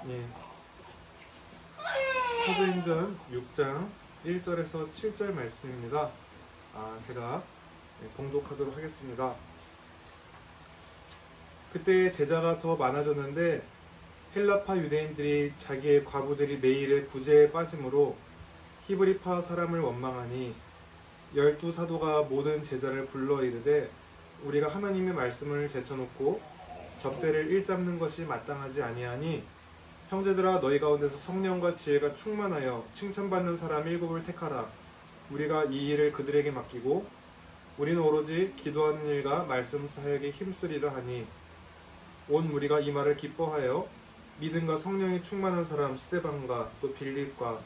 예, 사도행전 6장 1절에서 7절 말씀입니다. 제가 봉독하도록 하겠습니다. 그때 제자가 더 많아졌는데 헬라파 유대인들이 자기의 과부들이 매일의 구제에 빠짐으로 히브리파 사람을 원망하니 12사도가 모든 제자를 불러 이르되 우리가 하나님의 말씀을 제쳐놓고 접대를 일삼는 것이 마땅하지 아니하니 형제들아 너희 가운데서 성령과 지혜가 충만하여 칭찬받는 사람 7을 택하라. 우리가 이 일을 그들에게 맡기고 우리는 오로지 기도하는 일과 말씀 사역에 힘쓰리라 하니 온 무리가 이 말을 기뻐하여 믿음과 성령이 충만한 사람 스데반과 또 빌립과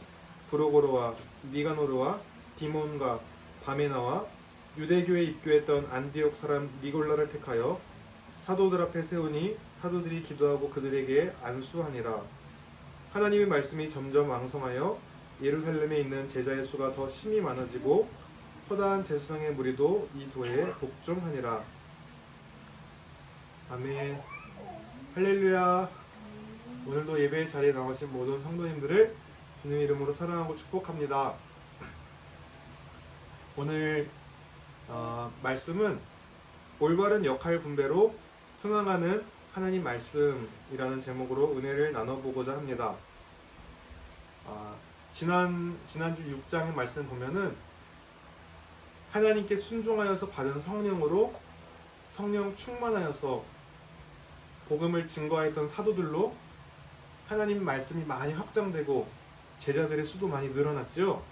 브로고로와 니가노르와 디몬과 바메나와 유대교에 입교했던 안디옥 사람 니골라를 택하여 사도들 앞에 세우니 사도들이 기도하고 그들에게 안수하니라. 하나님의 말씀이 점점 왕성하여 예루살렘에 있는 제자의 수가 더 심히 많아지고 허다한 제사장의 무리도 이 도에 복종하니라. 아멘. 할렐루야. 오늘도 예배의 자리에 나오신 모든 성도님들을 주님 이름으로 사랑하고 축복합니다. 오늘 말씀은 올바른 역할 분배로 흥황하는 하나님 말씀이라는 제목으로 은혜를 나눠보고자 합니다. 지난주 6장의 말씀 보면은 하나님께 순종하여서 받은 성령으로 성령 충만하여서 복음을 증거했던 사도들로 하나님 말씀이 많이 확장되고 제자들의 수도 많이 늘어났죠.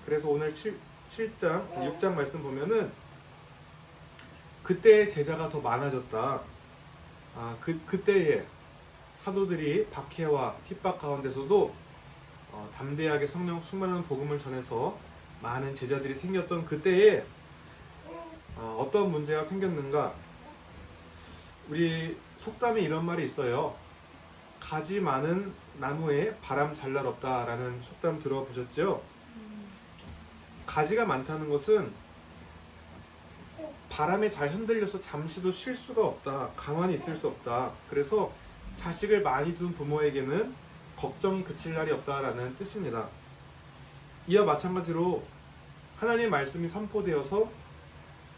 그래서 오늘 6장 말씀 보면은 그때 제자가 더 많아졌다. 그때에 사도들이 박해와 핍박 가운데서도 담대하게 성령 충만한 복음을 전해서 많은 제자들이 생겼던 그때에 어떤 문제가 생겼는가? 우리 속담에 이런 말이 있어요. 가지 많은 나무에 바람 잘 날 없다라는 속담 들어보셨죠? 가지가 많다는 것은 바람에 잘 흔들려서 잠시도 쉴 수가 없다. 가만히 있을 수 없다. 그래서 자식을 많이 둔 부모에게는 걱정이 그칠 날이 없다라는 뜻입니다. 이와 마찬가지로 하나님의 말씀이 선포되어서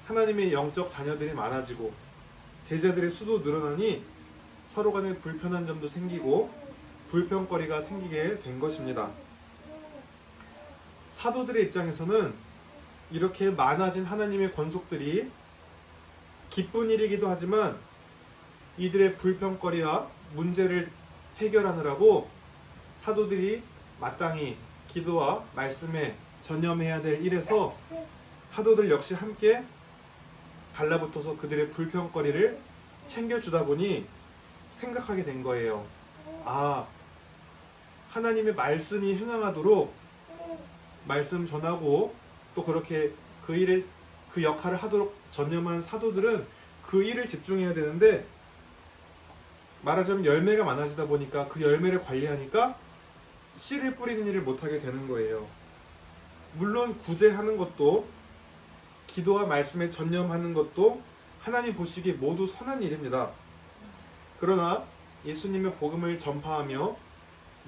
하나님의 영적 자녀들이 많아지고 제자들의 수도 늘어나니 서로 간에 불편한 점도 생기고 불평거리가 생기게 된 것입니다. 사도들의 입장에서는 이렇게 많아진 하나님의 권속들이 기쁜 일이기도 하지만 이들의 불평거리와 문제를 해결하느라고 사도들이 마땅히 기도와 말씀에 전념해야 될 일에서 사도들 역시 함께 달라붙어서 그들의 불평거리를 챙겨주다 보니 생각하게 된 거예요. 하나님의 말씀이 흥황하도록 말씀 전하고 또 그렇게 그 역할을 하도록 전념한 사도들은 그 일을 집중해야 되는데 말하자면 열매가 많아지다 보니까 그 열매를 관리하니까 씨를 뿌리는 일을 못하게 되는 거예요. 물론 구제하는 것도 기도와 말씀에 전념하는 것도 하나님 보시기에 모두 선한 일입니다. 그러나 예수님의 복음을 전파하며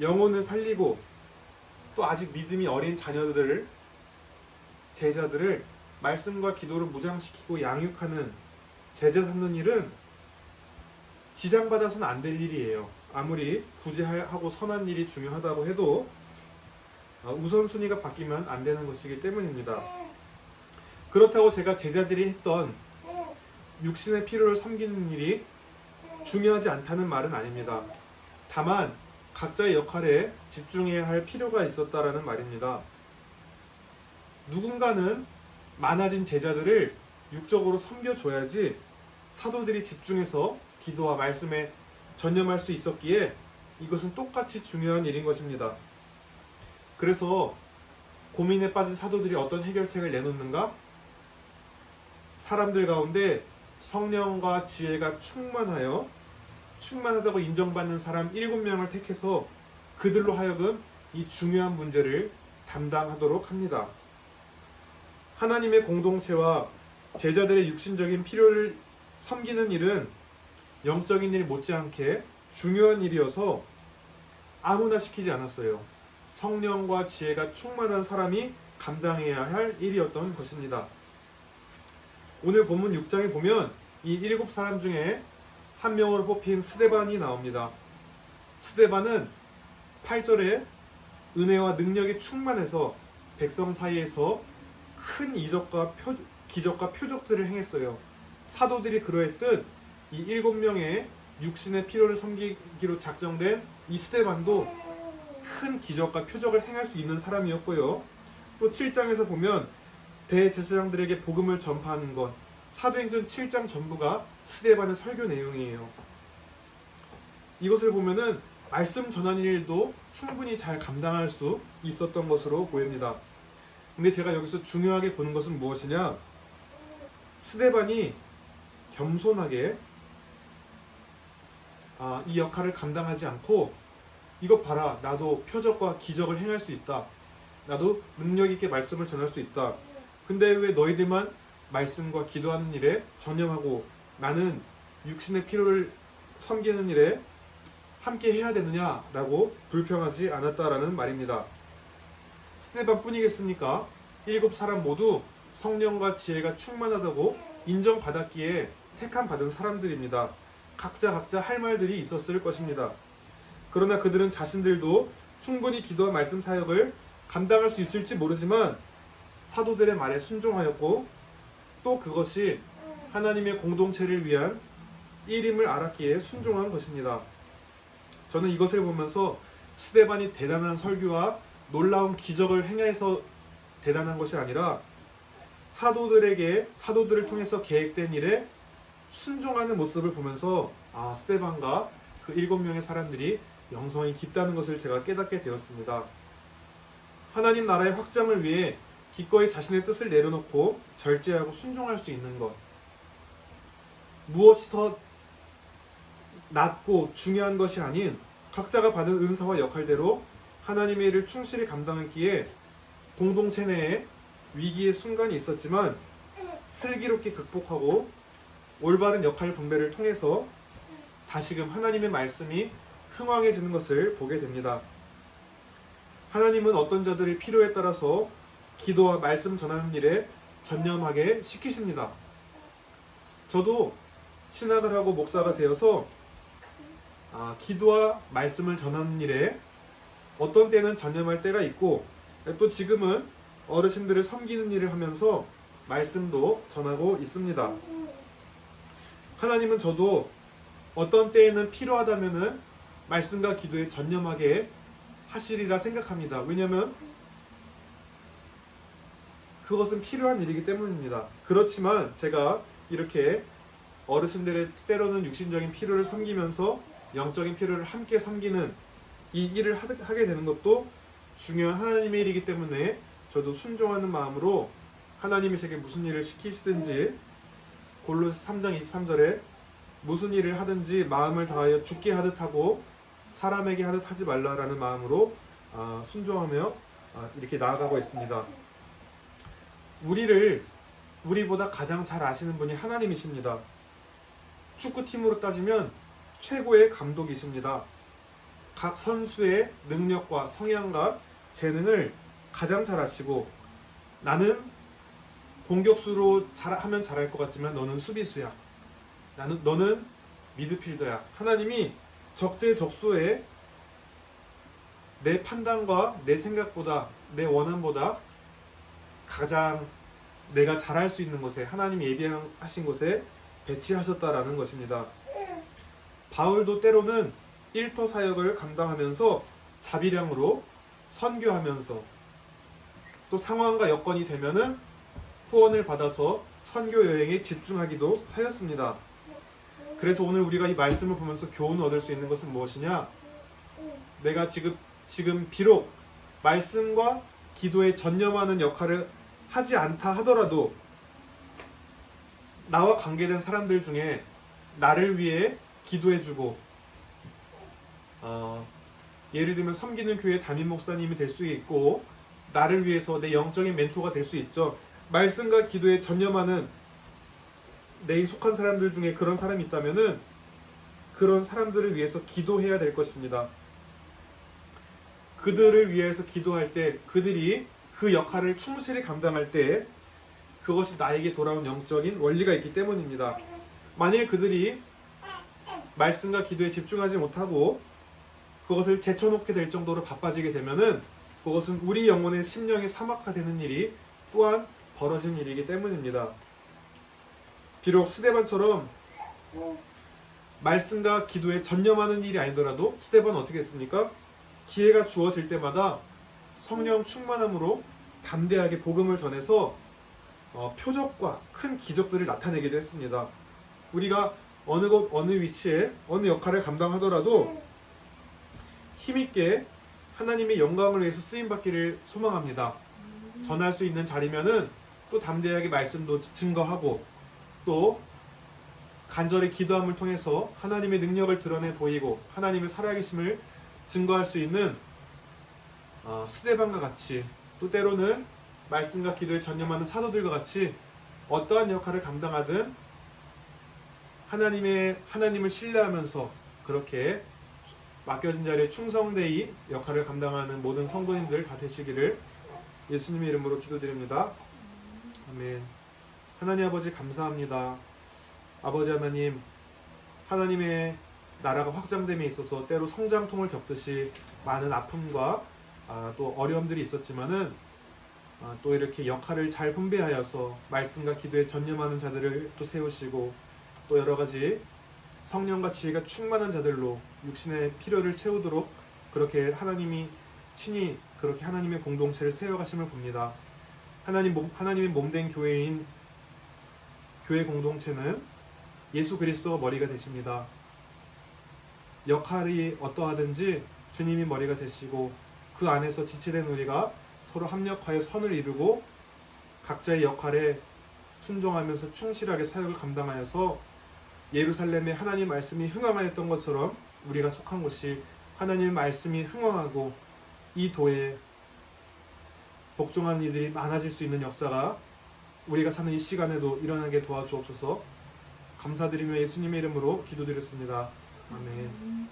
영혼을 살리고 또 아직 믿음이 어린 제자들을 말씀과 기도로 무장시키고 양육하는 제자 삼는 일은 지장받아서는 안 될 일이에요. 아무리 구제하고 선한 일이 중요하다고 해도 우선순위가 바뀌면 안 되는 것이기 때문입니다. 그렇다고 제가 제자들이 했던 육신의 필요를 섬기는 일이 중요하지 않다는 말은 아닙니다. 다만 각자의 역할에 집중해야 할 필요가 있었다라는 말입니다. 누군가는 많아진 제자들을 육적으로 섬겨줘야지 사도들이 집중해서 기도와 말씀에 전념할 수 있었기에 이것은 똑같이 중요한 일인 것입니다. 그래서 고민에 빠진 사도들이 어떤 해결책을 내놓는가? 사람들 가운데 성령과 지혜가 충만하다고 인정받는 사람 7명을 택해서 그들로 하여금 이 중요한 문제를 담당하도록 합니다. 하나님의 공동체와 제자들의 육신적인 필요를 섬기는 일은 영적인 일 못지않게 중요한 일이어서 아무나 시키지 않았어요. 성령과 지혜가 충만한 사람이 감당해야 할 일이었던 것입니다. 오늘 본문 6장에 보면 이 7사람 중에 한 명으로 뽑힌 스데반이 나옵니다. 스데반은 8절에 은혜와 능력이 충만해서 백성 사이에서 큰 이적과 기적과 표적들을 행했어요. 사도들이 그러했듯 이 7명의 육신의 필요를 섬기기로 작정된 이 스데반도 큰 기적과 표적을 행할 수 있는 사람이었고요. 또 7장에서 보면 대제사장들에게 복음을 전파하는 것, 사도행전 7장 전부가 스데반의 설교 내용이에요. 이것을 보면은 말씀 전하는 일도 충분히 잘 감당할 수 있었던 것으로 보입니다. 근데 제가 여기서 중요하게 보는 것은 무엇이냐? 스데반이 겸손하게 이 역할을 감당하지 않고 이것 봐라, 나도 표적과 기적을 행할 수 있다. 나도 능력 있게 말씀을 전할 수 있다. 근데 왜 너희들만 말씀과 기도하는 일에 전념하고 나는 육신의 필요를 섬기는 일에 함께 해야 되느냐라고 불평하지 않았다라는 말입니다. 스데반 뿐이겠습니까? 7사람 모두 성령과 지혜가 충만하다고 인정받았기에 택함 받은 사람들입니다. 각자 할 말들이 있었을 것입니다. 그러나 그들은 자신들도 충분히 기도와 말씀 사역을 감당할 수 있을지 모르지만 사도들의 말에 순종하였고 또 그것이 하나님의 공동체를 위한 일임을 알았기에 순종한 것입니다. 저는 이것을 보면서 스데반이 대단한 설교와 놀라운 기적을 행해서 대단한 것이 아니라 사도들을 통해서 계획된 일에 순종하는 모습을 보면서 스데반과 그 7명의 사람들이 영성이 깊다는 것을 제가 깨닫게 되었습니다. 하나님 나라의 확장을 위해 기꺼이 자신의 뜻을 내려놓고 절제하고 순종할 수 있는 것, 무엇이 더 낮고 중요한 것이 아닌 각자가 받은 은사와 역할대로 하나님의 일을 충실히 감당했기에 공동체 내에 위기의 순간이 있었지만 슬기롭게 극복하고 올바른 역할 분배를 통해서 다시금 하나님의 말씀이 흥왕해지는 것을 보게 됩니다. 하나님은 어떤 자들의 필요에 따라서 기도와 말씀 전하는 일에 전념하게 시키십니다. 저도 신학을 하고 목사가 되어서 기도와 말씀을 전하는 일에 어떤 때는 전념할 때가 있고 또 지금은 어르신들을 섬기는 일을 하면서 말씀도 전하고 있습니다. 하나님은 저도 어떤 때에는 필요하다면은 말씀과 기도에 전념하게 하시리라 생각합니다. 왜냐하면 그것은 필요한 일이기 때문입니다. 그렇지만 제가 이렇게 어르신들의 때로는 육신적인 필요를 섬기면서 영적인 필요를 함께 섬기는 이 일을 하게 되는 것도 중요한 하나님의 일이기 때문에 저도 순종하는 마음으로 하나님이 제게 무슨 일을 시키시든지 골로새 3장 23절에 무슨 일을 하든지 마음을 다하여 주께 하듯 하고 사람에게 하듯 하지 말라라는 마음으로 순종하며 이렇게 나아가고 있습니다. 우리보다 가장 잘 아시는 분이 하나님이십니다. 축구팀으로 따지면 최고의 감독이십니다. 각 선수의 능력과 성향과 재능을 가장 잘 아시고 나는 공격수로 하면 잘할 것 같지만 너는 수비수야. 너는 미드필더야. 하나님이 적재적소에 내 판단과 내 생각보다 내 원함보다 가장 내가 잘할 수 있는 곳에 하나님이 예비하신 곳에 배치하셨다라는 것입니다. 바울도 때로는 일터 사역을 감당하면서 자비량으로 선교하면서 또 상황과 여건이 되면은 후원을 받아서 선교 여행에 집중하기도 하였습니다. 그래서 오늘 우리가 이 말씀을 보면서 교훈을 얻을 수 있는 것은 무엇이냐? 내가 지금 비록 말씀과 기도에 전념하는 역할을 하지 않다 하더라도 나와 관계된 사람들 중에 나를 위해 기도해주고 예를 들면 섬기는 교회 담임 목사님이 될 수 있고 나를 위해서 내 영적인 멘토가 될 수 있죠. 말씀과 기도에 전념하는 내 속한 사람들 중에 그런 사람이 있다면은 그런 사람들을 위해서 기도해야 될 것입니다. 그들을 위해서 기도할 때 그들이 그 역할을 충실히 감당할 때 그것이 나에게 돌아온 영적인 원리가 있기 때문입니다. 만일 그들이 말씀과 기도에 집중하지 못하고 그것을 제쳐놓게 될 정도로 바빠지게 되면은 그것은 우리 영혼의 심령이 사막화되는 일이 또한 벌어진 일이기 때문입니다. 비록 스데반처럼 말씀과 기도에 전념하는 일이 아니더라도 스데반은 어떻게 했습니까? 기회가 주어질 때마다 성령 충만함으로 담대하게 복음을 전해서 표적과 큰 기적들을 나타내기도 했습니다. 우리가 어느 곳, 어느 위치에, 어느 역할을 감당하더라도 힘있게 하나님의 영광을 위해서 쓰임받기를 소망합니다. 전할 수 있는 자리면은 또 담대하게 말씀도 증거하고 또 간절히 기도함을 통해서 하나님의 능력을 드러내 보이고 하나님의 살아계심을 증거할 수 있는 스데반과 같이 또 때로는 말씀과 기도에 전념하는 사도들과 같이 어떠한 역할을 감당하든 하나님을 신뢰하면서 그렇게 맡겨진 자리에 충성되이 역할을 감당하는 모든 성도님들 다 되시기를 예수님의 이름으로 기도드립니다. 아멘. 하나님 아버지 감사합니다. 아버지 하나님, 하나님의 나라가 확장됨에 있어서 때로 성장통을 겪듯이 많은 아픔과 또 어려움들이 있었지만은 또 이렇게 역할을 잘 분배하여서 말씀과 기도에 전념하는 자들을 또 세우시고 또 여러 가지 성령과 지혜가 충만한 자들로 육신의 필요를 채우도록 그렇게 하나님이 친히 그렇게 하나님의 공동체를 세워가심을 봅니다. 하나님의 몸된 교회인 교회 공동체는 예수 그리스도가 머리가 되십니다. 역할이 어떠하든지 주님이 머리가 되시고 그 안에서 지체된 우리가 서로 합력하여 선을 이루고 각자의 역할에 순종하면서 충실하게 사역을 감당하여서 예루살렘에 하나님 말씀이 흥왕하였던 것처럼 우리가 속한 곳이 하나님의 말씀이 흥왕하고 이 도에 복종하는 이들이 많아질 수 있는 역사가 우리가 사는 이 시간에도 일어나게 도와주옵소서. 감사드리며 예수님의 이름으로 기도드렸습니다. 아멘.